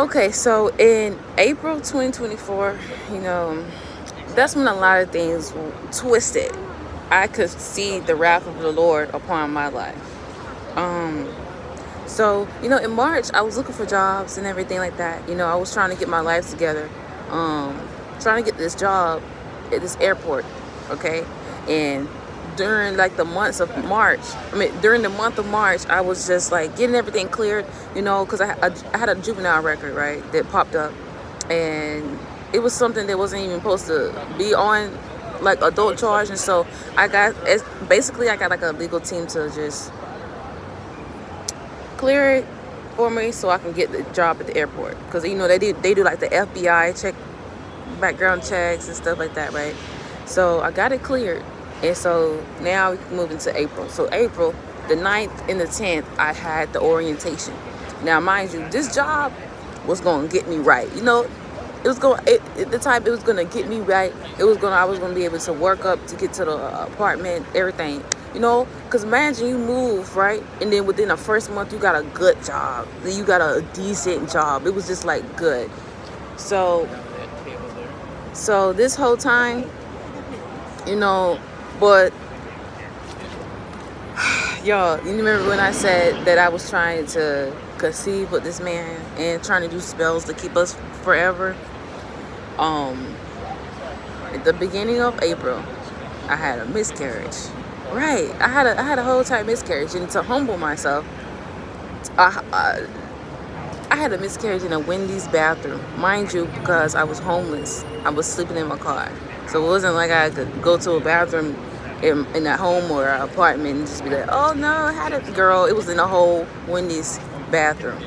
Okay, so in April 2024, you know, that's when a lot of things twisted. I could see the wrath of the Lord upon my life. Um, so, in March, I was looking for jobs and everything like that. I was trying to get my life together, um, trying to get this job at this airport, okay? And during like the months of March, during the month of March, I was just like getting everything cleared, because I had a juvenile record, right, that popped up. And it was something that wasn't even supposed to be on like adult charge. And so basically I got like a legal team to just clear it for me so I can get the job at the airport, because they do like the FBI check, background checks and stuff like that, right? So I got it cleared, and so now we can move into April. So April the 9th and the 10th, I had the orientation. Now mind you, this job was going to get me right. It was going at the time, it was going to get me right. I was going to be able to work up to get to the apartment, everything. Because imagine you move, right? And then within the first month, you got a good job. Then you got a decent job. It was just like good. So this whole time, but y'all, you remember when I said that I was trying to conceive with this man and trying to do spells to keep us forever? At the beginning of April, I had a miscarriage. Right, I had a whole time miscarriage, and to humble myself, I had a miscarriage in a Wendy's bathroom, mind you, because I was homeless. I was sleeping in my car, so it wasn't like I could go to a bathroom in a home or an apartment and just be like, oh no, I had a girl. It was in a whole Wendy's bathroom.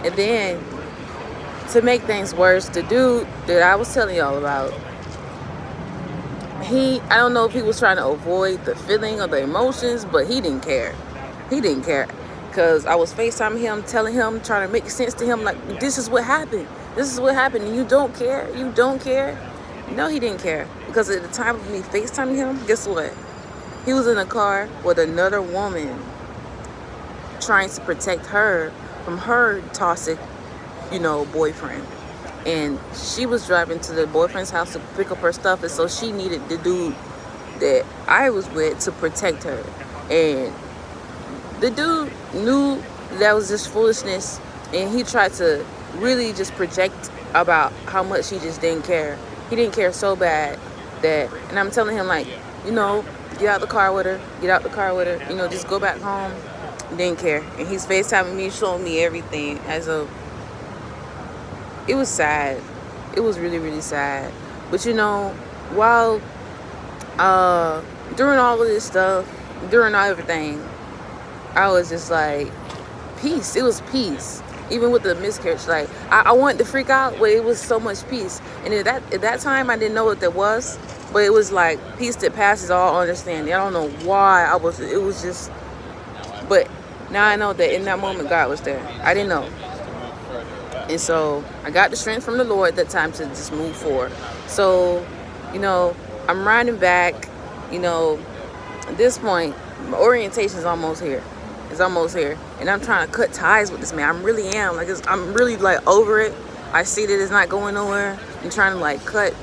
And then, to make things worse, the dude that I was telling y'all about, I don't know if he was trying to avoid the feeling or the emotions, but he didn't care. He didn't care. Because I was FaceTiming him, telling him, trying to make sense to him, like, this is what happened. This is what happened. And you don't care? You don't care? No, he didn't care. Because at the time of me FaceTiming him, guess what? He was in a car with another woman trying to protect her from her toxic, boyfriend. And she was driving to the boyfriend's house to pick up her stuff, and so she needed the dude that I was with to protect her. And the dude knew that was just foolishness, and he tried to really just project about how much he just didn't care. He didn't care so bad and I'm telling him, like, get out the car with her, just go back home. Didn't care. And he's FaceTiming me, showing me everything. It was sad. It was really, really sad. But while during all of this stuff, during everything, I was just like, peace. It was peace. Even with the miscarriage, like I wanted to freak out, but it was so much peace. And at that time, I didn't know what that was, but it was like peace that passes all understanding. I don't know why it was just, but now I know that in that moment, God was there. I didn't know. And so I got the strength from the Lord at that time to just move forward. So, I'm riding back, at this point, my orientation is almost here. It's almost here. And I'm trying to cut ties with this man. I really am. I'm really like over it. I see that it's not going nowhere. I'm trying to like cut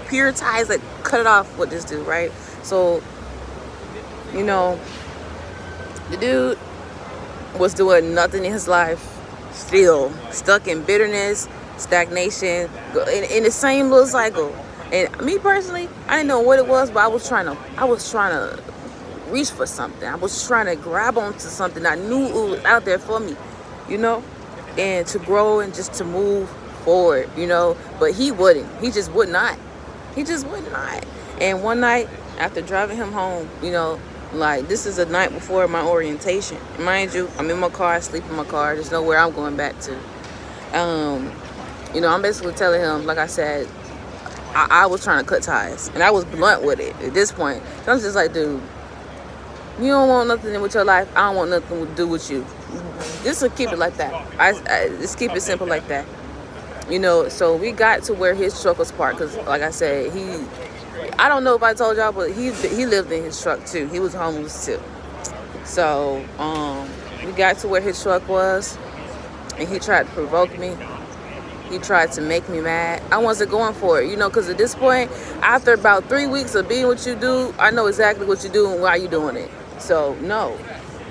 pure ties, like cut it off with this dude, right? So, the dude was doing nothing in his life. Still stuck in bitterness, stagnation, in the same little cycle. And me personally, I didn't know what it was, but I was trying to reach for something. I was trying to grab onto something. I knew it was out there for me, and to grow and just to move forward, But he wouldn't. He just would not. He just would not. And one night, after driving him home, like, this is the night before my orientation. Mind you, I'm in my car, I sleep in my car. There's nowhere I'm going back to. I'm basically telling him, like I said, I was trying to cut ties. And I was blunt with it at this point. So I'm just like, dude, you don't want nothing with your life. I don't want nothing to do with you. Just to keep it like that. I just keep it simple like that. So we got to where his truck was parked. Because, like I said, I don't know if I told y'all, but he lived in his truck too. He was homeless too. So we got to where his truck was, and he tried to provoke me. He tried to make me mad. I wasn't going for it, you know, because at this point, after about 3 weeks of being what you do, I know exactly what you do and why you doing it. So, no.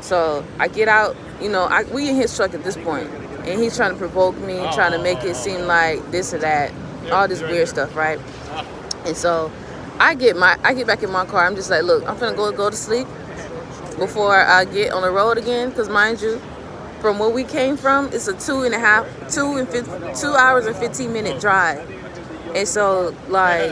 So, I get out, you know, we in his truck at this point, and he's trying to provoke me, trying to make it seem like this or that, all this weird stuff, right? And so, I get back in my car. I'm just like, look, I'm finna go to sleep before I get on the road again, because mind you, from where we came from, it's a 2 hours and 15-minute drive. And so, like,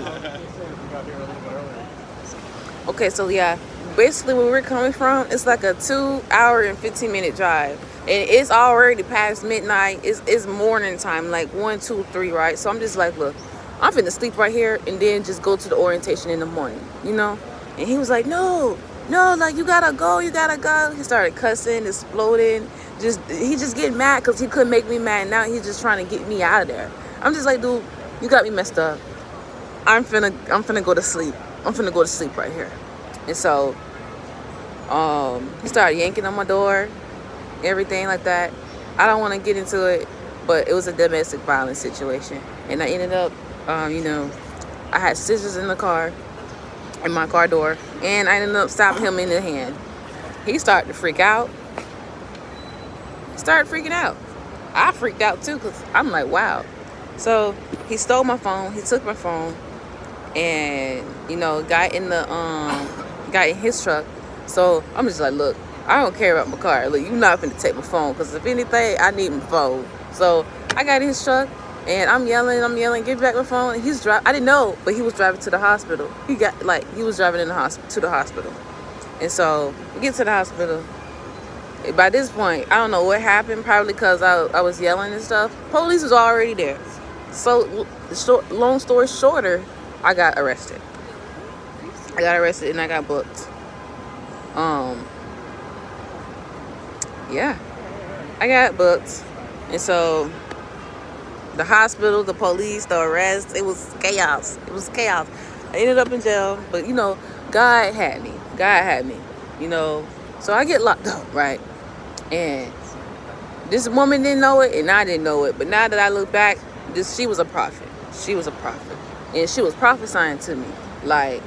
okay, so yeah, basically where we're coming from, it's like a 2 hour and 15-minute drive. And it's already past midnight. It's morning time, like 1, 2, 3, right? So I'm just like, look, I'm finna sleep right here and then just go to the orientation in the morning, you know? And he was like, no, like, you gotta go. He started cussing, exploding. He just getting mad because he couldn't make me mad. Now he's just trying to get me out of there. I'm just like, dude, you got me messed up. I'm finna go to sleep. I'm finna go to sleep right here. And so, he started yanking on my door, everything like that. I don't want to get into it, but it was a domestic violence situation. And I ended up, you know, I had scissors in the car, in my car door, and I ended up stabbing him in the hand. He started to freak out. Started freaking out. I freaked out too, because I'm like, wow. So he stole my phone. He took my phone, and, you know, got in his truck. So I'm just like, look, I don't care about my car. Look, you're not finna take my phone, because if anything, I need my phone. So I got in his truck, and I'm yelling, give back my phone. And he's driving. I didn't know, but he was driving to the hospital. He was driving to the hospital. And so we get to the hospital. By this point, I don't know what happened, probably because I was yelling and stuff. Police was already there. So, long story shorter, I got arrested. And I got booked. Yeah. I got booked. And so, the hospital, the police, the arrest, it was chaos. I ended up in jail, but, you know, God had me, you know. So I get locked up, right? And this woman didn't know it, and I didn't know it. But now that I look back, she was a prophet. And she was prophesying to me. Like,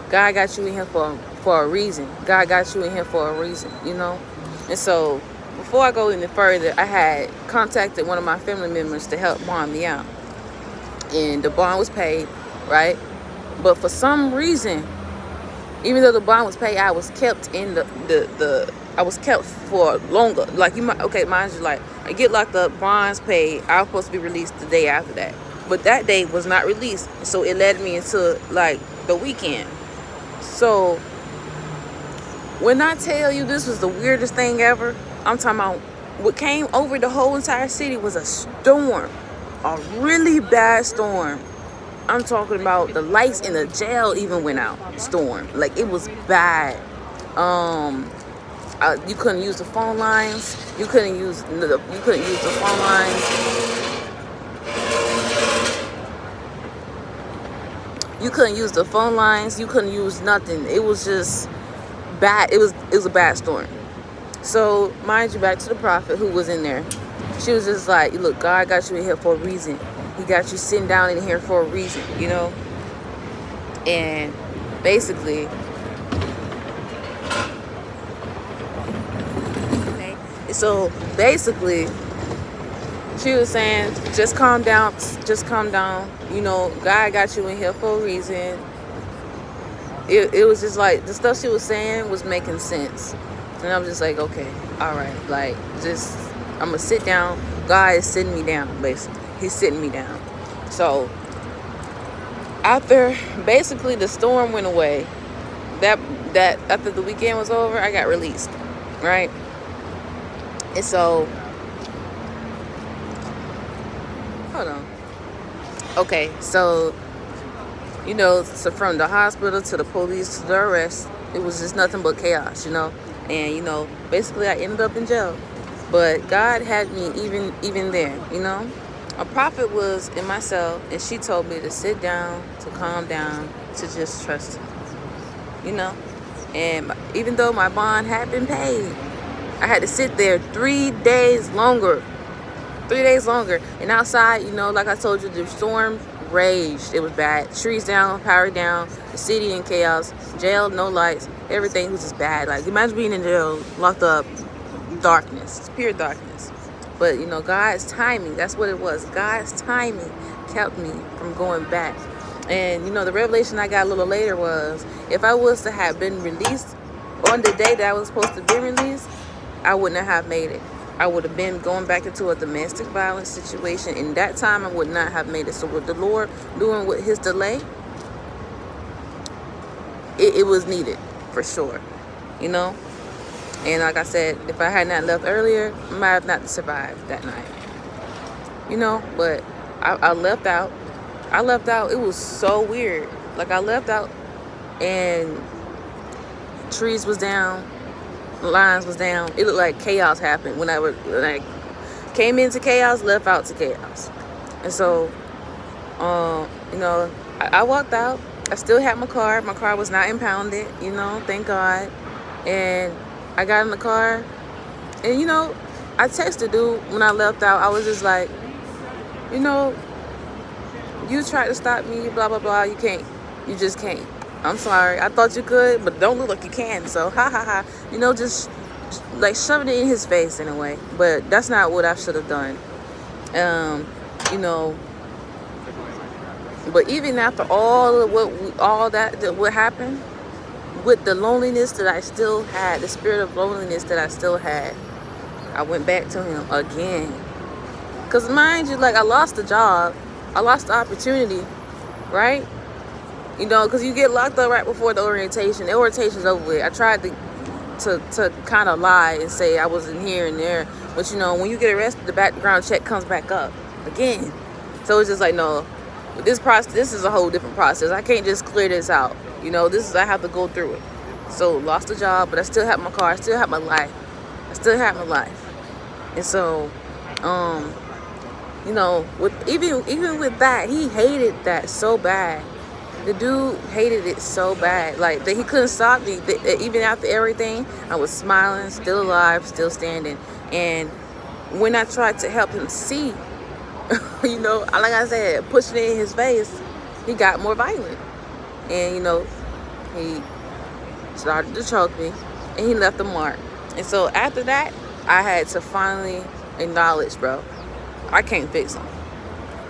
God got you in here for a reason. You know? And so, before I go any further, I had contacted one of my family members to help bond me out. And the bond was paid, right? But for some reason, even though the bond was paid, I was kept in I was kept for longer. Like, mind you, like, I get locked up, bonds paid, I was supposed to be released the day after that. But that day was not released, so it led me into, like, the weekend. So, when I tell you this was the weirdest thing ever, I'm talking about what came over the whole entire city was a storm. A really bad storm. I'm talking about the lights in the jail even went out. Storm. Like, it was bad. You couldn't use the phone lines. You couldn't use the phone lines. You couldn't use the phone lines. You couldn't use nothing. It was just bad. It was a bad storm. So, mind you, back to the prophet who was in there. She was just like, look, God got you in here for a reason. He got you sitting down in here for a reason, you know? And basically, she was saying, just calm down. You know, God got you in here for a reason. It was just like, the stuff she was saying was making sense. And I was just like, okay, all right. Like, just, I'm going to sit down. God is sitting me down, basically. He's sitting me down. So, after basically the storm went away, that after the weekend was over, I got released, right? And so, hold on. Okay, so, you know, so from the hospital to the police to the arrest, it was just nothing but chaos, you know? And, you know, basically I ended up in jail. But God had me even there, you know? A prophet was in my cell, and she told me to sit down, to calm down, to just trust him, you know? And even though my bond had been paid, I had to sit there 3 days longer. 3 days longer. And outside, you know, like I told you, the storm raged. It was bad. Trees down, power down, the city in chaos, jail, no lights, everything was just bad. Like, imagine being in jail, locked up, darkness. It's pure darkness. But, you know, God's timing, that's what it was. God's timing kept me from going back. And, you know, the revelation I got a little later was, if I was to have been released on the day that I was supposed to be released, I wouldn't have made it. I would have been going back into a domestic violence situation. In that time, I would not have made it. So with the Lord doing with his delay, it was needed for sure, you know. And like I said, if I had not left earlier, I might have not survived that night, you know. But I left out. I left out. It was so weird. Like, I left out and trees was down, lines was down. It looked like chaos happened when I came into chaos, left out to chaos. And so, you know, I walked out. I still had my car. My car was not impounded, you know, thank God. And I got in the car, and, you know, I texted dude when I left out. I was just like, you know, you tried to stop me, blah, blah, blah. You can't. You just can't. I'm sorry. I thought you could, but don't look like you can. So, ha, ha, ha. You know, just like shoving it in his face in a way. But that's not what I should have done. You know, but even after all of what happened, with the loneliness that I still had, the spirit of loneliness that I still had, I went back to him again. Because mind you, like, I lost the job. I lost the opportunity, right? You know, because you get locked up right before the orientation. The orientation's over with. I tried to kind of lie and say I was in here and there. But, you know, when you get arrested, the background check comes back up again. So it's just like, no, this is a whole different process. I can't just clear this out. You know, I have to go through it. So, lost the job, but I still have my car. I still have my life. And so, you know, even with that, he hated that so bad. The dude hated it so bad, like, that he couldn't stop me. Even after everything, I was smiling, still alive, still standing. And when I tried to help him see, you know, like I said, pushing it in his face, he got more violent. And, you know, he started to choke me, and he left a mark. And so after that, I had to finally acknowledge, bro, I can't fix them.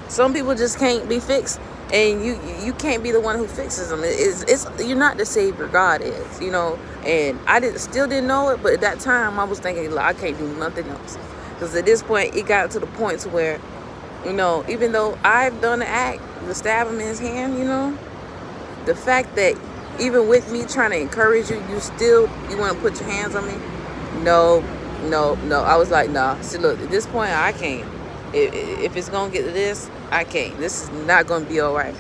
Some people just can't be fixed, and you can't be the one who fixes them. You're not the savior. God is, you know. And I still didn't know it, but at that time I was thinking, like, I can't do nothing else, because at this point it got to the point to where, you know, even though I've done the act to stab him in his hand, you know, the fact that even with me trying to encourage you, you want to put your hands on me? No. I was like, nah. See, look, at this point, I can't. If it's going to get to this, I can't. This is not going to be all right.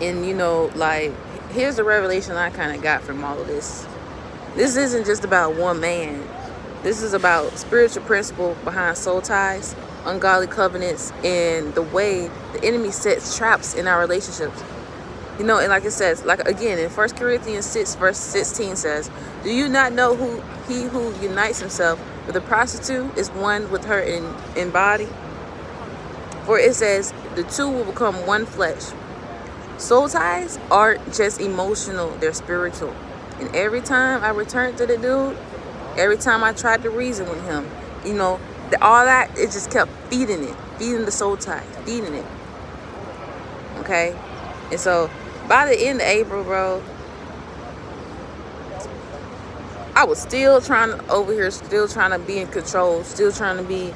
And, you know, like, here's the revelation I kind of got from all of this. This isn't just about one man. This is about spiritual principle behind soul ties, ungodly covenants, and the way the enemy sets traps in our relationships. You know, and like it says, like, again, in 1 Corinthians 6, verse 16 says, do you not know he who unites himself with a prostitute is one with her in body? For it says, the two will become one flesh. Soul ties aren't just emotional, they're spiritual. And every time I returned to the dude, every time I tried to reason with him, you know, all that, it just kept feeding the soul tie, feeding it. Okay? And so, by the end of April, bro, I was still trying to be in control, still trying to be,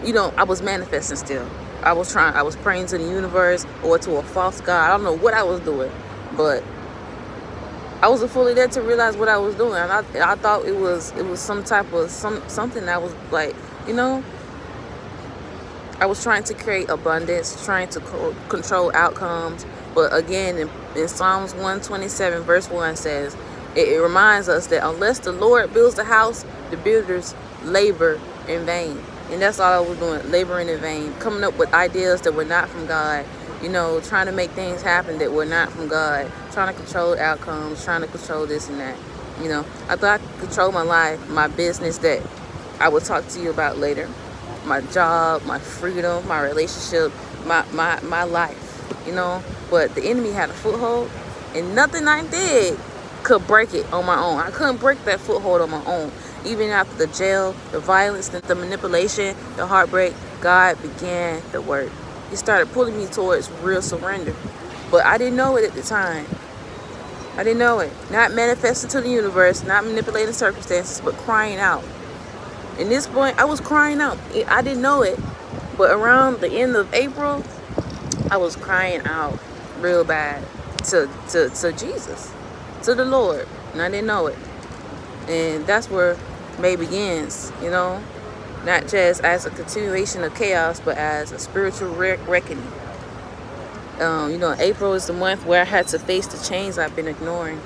you know, I was manifesting still. I was praying to the universe or to a false god. I don't know what I was doing, but I wasn't fully there to realize what I was doing. And I thought it was some type of something that was like, you know, I was trying to create abundance, trying to control outcomes. But again, in Psalms 127, verse 1 says, it reminds us that unless the Lord builds the house, the builders labor in vain. And that's all I was doing, laboring in vain, coming up with ideas that were not from God, you know, trying to make things happen that were not from God, trying to control outcomes, trying to control this and that. You know, I thought I could control my life, my business, that I will talk to you about later. My job, my freedom, my relationship, my life, you know. But the enemy had a foothold, and nothing I did could break it on my own. I couldn't break that foothold on my own. Even after the jail, the violence, the manipulation, the heartbreak, God began the work. He started pulling me towards real surrender. But I didn't know it at the time. I didn't know it. Not manifesting to the universe, not manipulating circumstances, but crying out. In this point, I was crying out. I didn't know it. But around the end of April, I was crying out real bad to Jesus, to the Lord. And I didn't know it. And that's where May begins, you know. Not just as a continuation of chaos, but as a spiritual reckoning. You know, April is the month where I had to face the chains I've been ignoring.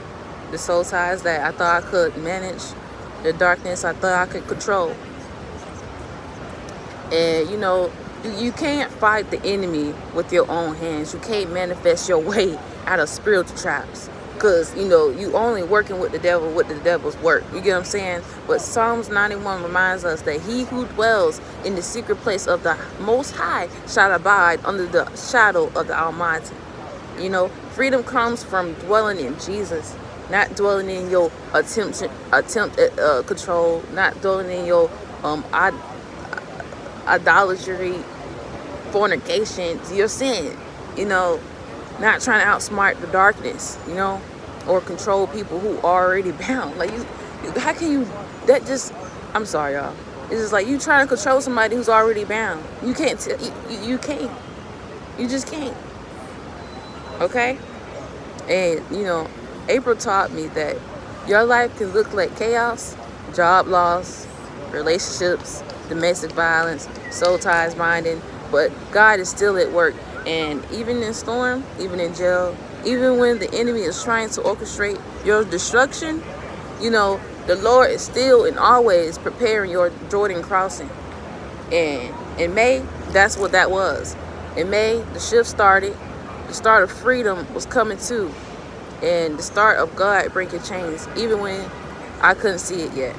The soul ties that I thought I could manage. The darkness I thought I could control. And, you know, you can't fight the enemy with your own hands. You can't manifest your way out of spiritual traps. Because, you know, you only working with the devil with the devil's work. You get what I'm saying? But Psalms 91 reminds us that he who dwells in the secret place of the Most High shall abide under the shadow of the Almighty. You know, freedom comes from dwelling in Jesus, not dwelling in your attempt at control, not dwelling in your idolatry, fornication, your sin. You know, not trying to outsmart the darkness, you know, or control people who are already bound. Like, how can you, that just, I'm sorry, y'all. It's just like you trying to control somebody who's already bound. You can't, you can't. You just can't. Okay? And, you know, April taught me that your life can look like chaos, job loss, relationships, domestic violence, soul ties binding, but God is still at work. And even in storm, even in jail, even when the enemy is trying to orchestrate your destruction, you know, the Lord is still and always preparing your Jordan crossing. And in May, that's what that was. In May, the shift started. The start of freedom was coming too. And the start of God breaking chains, even when I couldn't see it yet.